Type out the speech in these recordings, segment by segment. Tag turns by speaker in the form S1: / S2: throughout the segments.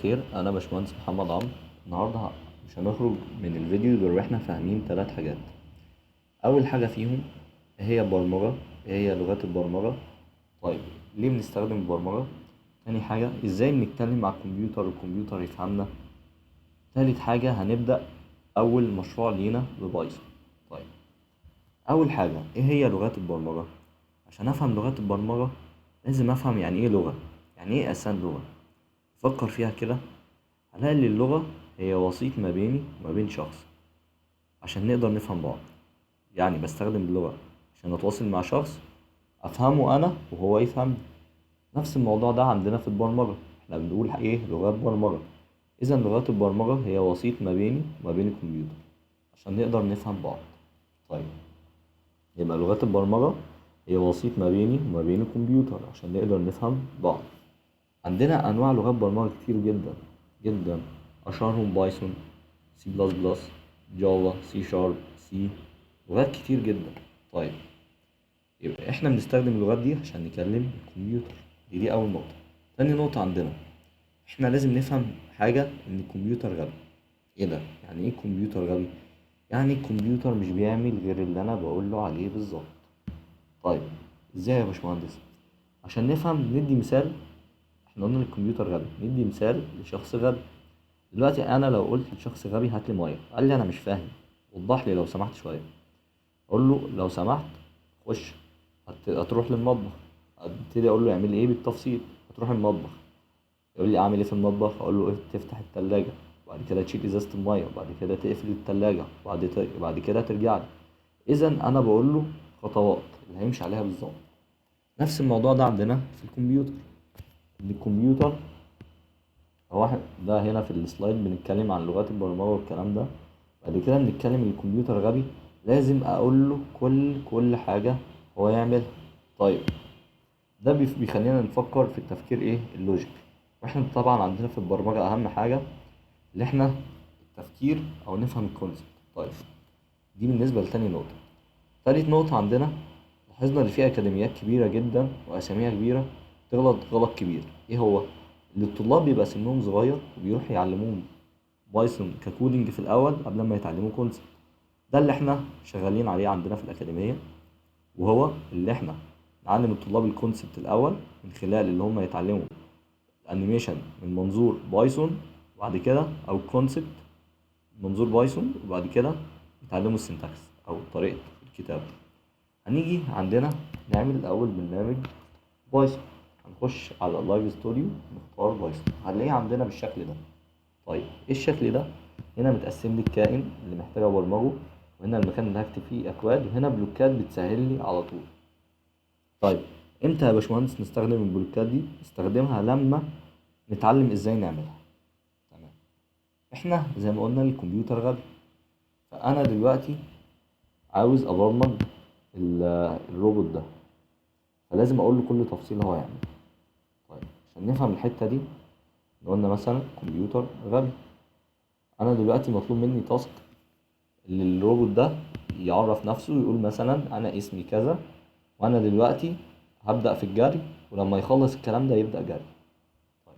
S1: الخير، انا باشمهندس محمد عمرو. النهارده مش هنخرج من الفيديو غير واحنا فاهمين 3 حاجات. اول حاجه فيهم هي البرمجه، هي لغات البرمجه. طيب ليه بنستخدم البرمجه؟ تاني حاجه ازاي بنتكلم مع الكمبيوتر والكمبيوتر يفهمنا. تالت حاجه هنبدا اول مشروع لينا ببايثون. طيب اول حاجه ايه هي لغات البرمجه؟ عشان افهم لغات البرمجه لازم افهم يعني ايه لغه، يعني ايه اساسا لغه. فكر فيها كده، هنلاقي إن اللغة هي وسيط ما بيني وما بين شخص عشان نقدر نفهم بعض. يعني بستخدم اللغة عشان أتواصل مع شخص، أفهمه أنا وهو يفهمني. نفس الموضوع ده عندنا في البرمجة، احنا بنقول إيه؟ لغات برمجة. إذا لغات البرمجة هي وسيط ما بيني وما بين الكمبيوتر عشان نقدر نفهم بعض. طيب يبقى لغات البرمجة هي وسيط ما بيني وما بين الكمبيوتر عشان نقدر نفهم بعض. عندنا أنواع لغات برمجة كتير جدا جدا، أشهرهم بايثون، سي بلس بلس، جافا، سي شارب، سي، لغات كتير جدا. طيب يبقى احنا بنستخدم اللغات دي عشان نكلم الكمبيوتر. دي أول نقطة. تاني نقطة عندنا احنا لازم نفهم حاجة، إن الكمبيوتر غبي. ايه ده؟ يعني ايه الكمبيوتر غبي؟ يعني الكمبيوتر مش بيعمل غير اللي أنا بقوله عليه بالظبط. طيب ازاي يا باشمهندس؟ عشان نفهم ندي مثال. احنا قلنا الكمبيوتر غبي، ندي مثال لشخص غبي. دلوقتي انا لو قلت لشخص غبي هات لي ميه، قال لي انا مش فاهم، وضح لي لو سمحت شويه. اقول له لو سمحت خش، هتروح للمطبخ. ابتدي اقول له اعمل لي ايه بالتفصيل. هتروح المطبخ، يقول لي اعمل ايه في المطبخ. اقول له إيه؟ تفتح التلاجة، وبعد كده تشيل ازازه الميه، وبعد كده تقفل التلاجة، وبعد كده ترجع لي. اذا انا بقول له خطوات اللي هيمشي عليها بالظبط. نفس الموضوع ده عندنا في الكمبيوتر. ان الكمبيوتر هو ده هنا في السلايد بنتكلم عن لغات البرمجة والكلام ده. بعد كده بنتكلم ان الكمبيوتر غبي، لازم اقول له كل حاجة هو يعملها. طيب ده بيخلينا نفكر في التفكير ايه؟ اللوجيك. واحنا طبعا عندنا في البرمجة اهم حاجة اللي احنا التفكير او نفهم الكونسبت. طيب دي بالنسبة لتاني نقطة. تالت نقطة عندنا، لاحظنا ان في اكاديميات كبيرة جدا واساميها كبيرة تغلط غلط كبير. ايه هو؟ اللي الطلاب بيبقى سنهم صغير وبيروح يعلموهم بايثون ككودينج في الاول قبل ما يتعلموا كونسبت. ده اللي احنا شغالين عليه عندنا في الاكاديميه، وهو اللي احنا نعلم الطلاب الكونسبت الاول من خلال اللي هم يتعلموا الانيميشن من منظور بايثون، وبعد كده او الكونسبت من منظور بايثون، وبعد كده يتعلموا السنتكس او طريقه الكتابه. هنيجي عندنا نعمل الاول برنامج بايثون. هنخش على اللايف ستوديو، نختار بايثون، هنلاقيه عندنا بالشكل ده. طيب ايه الشكل ده؟ هنا متقسم لي الكائن اللي محتاج ابرمجه، وهنا المكان اللي هكتب فيه اكواد، وهنا بلوكات بتسهل لي على طول. طيب امتى يا باشمهندس نستخدم البلوكات دي؟ نستخدمها لما نتعلم ازاي نعملها. تمام. احنا زي ما قلنا الكمبيوتر غبي، فانا دلوقتي عاوز ابرمج الروبوت ده، فلازم اقول له كل تفصيل هو يعمل. طيب عشان نفهم الحتة دي قلنا مثلا كمبيوتر غبي. انا دلوقتي مطلوب مني تاسك اللي الروبوت ده يعرف نفسه، يقول مثلا انا اسمي كذا، وانا دلوقتي هبدأ في الجري، ولما يخلص الكلام ده يبدأ جري. طيب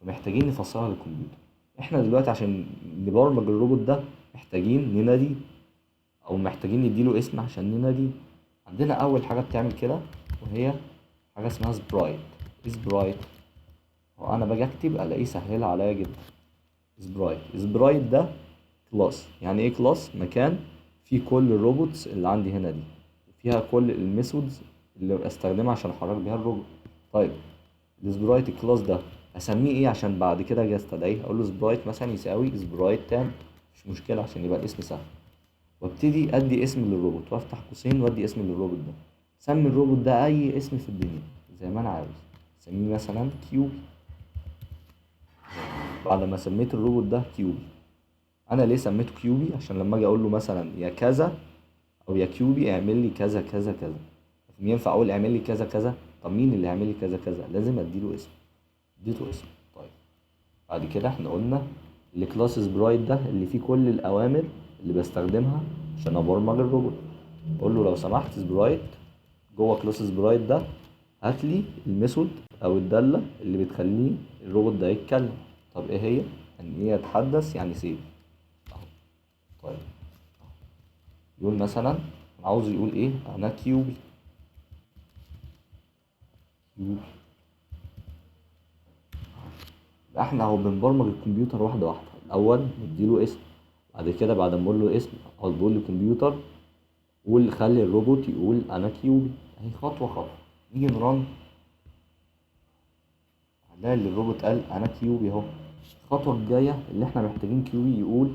S1: فمحتاجين نفسرها للكمبيوتر. احنا دلوقتي عشان نبرمج الروبوت ده محتاجين نناديه، او محتاجين نديله اسم عشان نناديه. عندنا اول حاجة بتعمل كده وهي حاجة اسمها سبرايت. سبرايت وانا باجي اكتب الاقيه سهل عليا جدا. سبرايت ده كلاس. يعني ايه كلاس؟ مكان فيه كل الروبوتس اللي عندي هنا دي، فيها كل الميثودز اللي استخدمها عشان احرك بيها الروبوت. طيب السبرايت الكلاس ده اسميه ايه عشان بعد كده اجي استدعيه؟ اقول له سبرايت مثلا يساوي سبرايت تام، مش مشكله عشان يبقى الاسم سهل. وابتدي ادي اسم للروبوت، وافتح قوسين وادي اسم للروبوت ده. سمي الروبوت ده اي اسم في الدنيا زي ما انا عاوز. سميه مثلا كيوبي. بعد ما سميت الروبوت ده كيوبي، انا ليه سميته كيوبي؟ عشان لما اجي اقول له مثلا يا كذا او يا كيوبي اعمل لي كذا كذا كذا، ينفع اقول اعمل لي كذا كذا؟ طب مين اللي هيعمل لي كذا كذا؟ لازم اديله اسم. اديته اسم. طيب بعد كده احنا قلنا الكلاس سبرايت ده اللي فيه كل الاوامر اللي بستخدمها عشان ابرمج الروبوت. اقول له لو سمحت سبرايت، جوه كلاس سبرايت ده هات لي الميثود او الداله اللي بتخليه الروبوت ده يتكلم. طب ايه هي؟ ان هي يتحدث يعني سيف اهو. طيب يقول مثلا انا عاوز يقول ايه؟ انا كيوبي. كيوبي احنا اهو بنبرمج الكمبيوتر واحده واحده. الاول نديله اسم، بعد كده بعد ما اقول له اسم او بقول له كمبيوتر قول خلي الروبوت يقول انا كيوبي. اهي خطوه خطوه. نيجي نرن هنلاقي اللي الروبوت قال انا كيوبي اهو. الخطوه الجايه اللي احنا محتاجين كيوبي يقول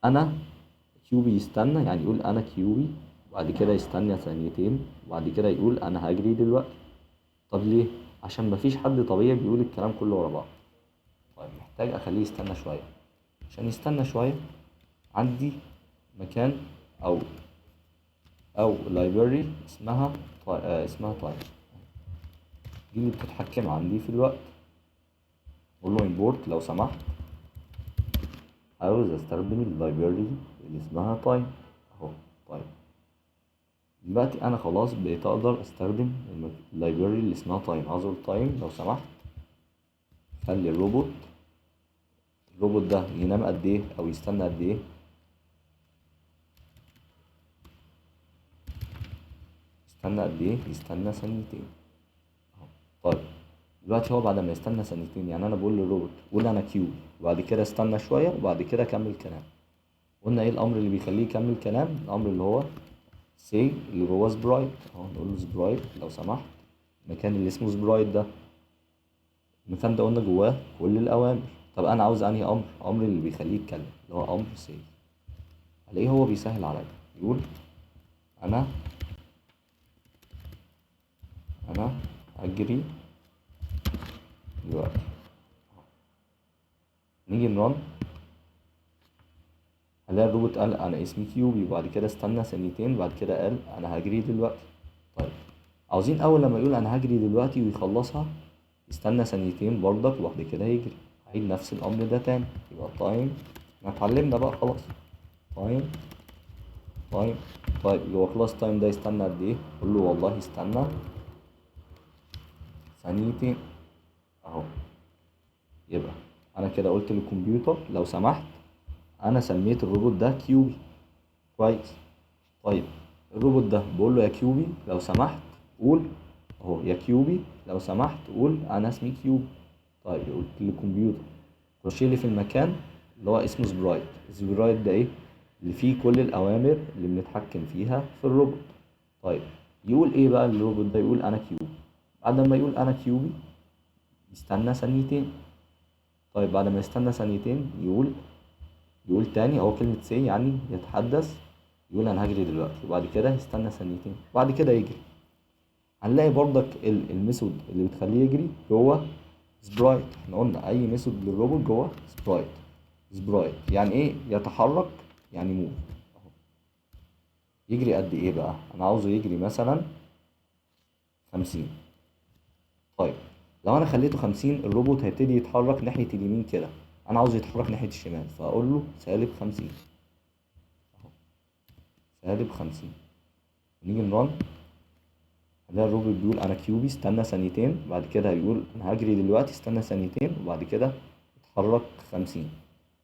S1: انا كيوبي، يستنى يعني يقول انا كيوبي، وبعد كده يستنى ثانيتين، وبعد كده يقول انا هجري دلوقتي. طب ليه؟ عشان مفيش حد طبيعي بيقول الكلام كله ورا بعض. طيب محتاج اخليه يستنى شويه. عشان يستنى شويه عندي مكان او library اسمها تايم. دي اللي بتتحكم عندي في الوقت. اقول له import لو سمحت عاوز استخدم اللايبراري اللي اسمها تايم اهو. طيب دلوقتي انا خلاص بقيت اقدر استخدم اللايبراري اللي اسمها تايم. عاوز اقول تايم لو سمحت خلي الروبوت ده ينام قد ايه او يستنى قد ايه. يستنى قد ايه؟ يستنى ثانيتين اهو. طيب دلوقتي هو بعد ما يستنى ثانيتين يعني انا بقول للروبوت قول انا كيو، وبعد كده استنى شويه وبعد كده كمل كلام. قلنا ايه الامر اللي بيخليه يكمل كلام؟ الامر اللي هو سي اللي جواه سبرايت اهو. نقول له سبرايت لو سمحت المكان اللي اسمه سبرايت ده، المكان ده قلنا جواه كل الاوامر. طب انا عاوز انهي امر اللي بيخليه يتكلم اللي هو امر سي. الاقيه هو بيسهل عليا يقول انا اجري دلوقتي. نيجي نرن هنلاقي الروبوت قال انا اسمي كيوبي، وبعد كده استنى ثانيتين وبعد كده قال انا هجري دلوقتي. طيب عاوزين اول لما يقول انا هجري دلوقتي ويخلصها يستنى ثانيتين برضك وبعد كده يجري. هعيد نفس الامر ده تاني. يبقى تايم، احنا اتعلمنا بقى خلاص. تايم طيب اللي هو خلاص تايم ده يستنى قد ايه؟ قول له والله يستنى ثانيتين اهو. يبقى انا كده قلت للكمبيوتر لو سمحت انا سميت الروبوت ده كيوبي. كويس. طيب الروبوت ده بقول له يا كيوبي لو سمحت قول اهو يا كيوبي لو سمحت قول انا اسمي كيوبي. طيب قلت للكمبيوتر خش لي في المكان اللي هو اسمه سبرايت. سبرايت ده ايه؟ اللي فيه كل الاوامر اللي بنتحكم فيها في الروبوت. طيب يقول ايه بقى الروبوت ده؟ يقول انا كيوبي. بعد ما يقول انا كيوبي يستنى ثانيتين. طيب بعد ما يستنى ثانيتين يقول تاني اهو كلمة سي يعني يتحدث. يقول انا هجري دلوقتي وبعد كده يستنى ثانيتين وبعد كده يجري. هنلاقي برضك الميثود اللي بتخليه يجري جوه سبرايت. احنا قلنا اي ميثود للروبوت جوه سبرايت. سبرايت يعني ايه؟ يتحرك يعني موف. يجري قد ايه بقى؟ انا عاوزه يجري مثلا 50. طيب لو انا خليته 50 الروبوت هيبتدي يتحرك ناحية اليمين كده. انا عاوزه يتحرك ناحية الشمال فاقول له سالب 50 اهو. سالب 50. نيجي نرن هنلاقي الروبوت بيقول انا كيوبي استنى ثانيتين، بعد كده هيقول انا هجري دلوقتي استنى ثانيتين وبعد كده اتحرك 50.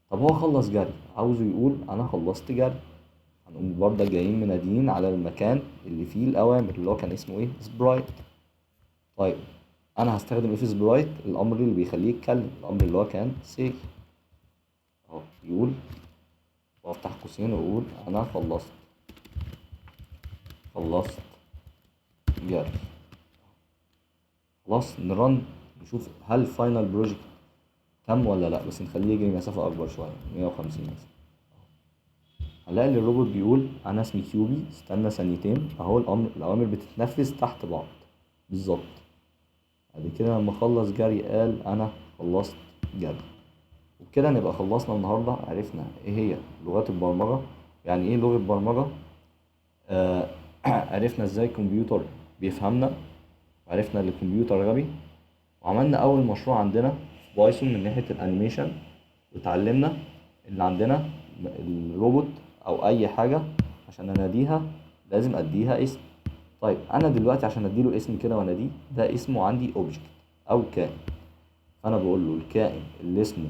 S1: طب هو خلص جري عاوزه يقول انا خلصت جري. هنقوم برضه جايين مناديين على المكان اللي فيه الاوامر اللي هو كان اسمه ايه؟ سبرايت. طيب انا هستخدم ايه في سبرايت؟ الامر اللي بيخليه يتكلم، الامر اللي هو كان سي اهو. يقول وافتح قوسين واقول انا خلصت جري. خلاص نرن نشوف هل الفاينل بروجكت تم ولا لا، بس نخليه يجري مسافة اكبر شوية 150 مثلا. هنلاقي ان الروبوت بيقول انا اسمي كيوبي استنى ثانيتين اهو. الاوامر بتتنفذ تحت بعض بالظبط. بعد كده لما خلص جري قال انا خلصت جري. وبكده نبقى خلصنا النهارده. عرفنا ايه هي لغات البرمجة، يعني ايه لغة برمجة، عرفنا ازاي الكمبيوتر بيفهمنا، وعرفنا ان الكمبيوتر غبي، وعملنا اول مشروع عندنا في بايثون من ناحية الانيميشن، واتعلمنا ان عندنا الروبوت او اي حاجة عشان اناديها لازم اديها اسم. طيب انا دلوقتي عشان اديله اسم كده واناديه ده اسمه عندي اوبجكت او كائن. فأنا بقول له الكائن اللي اسمه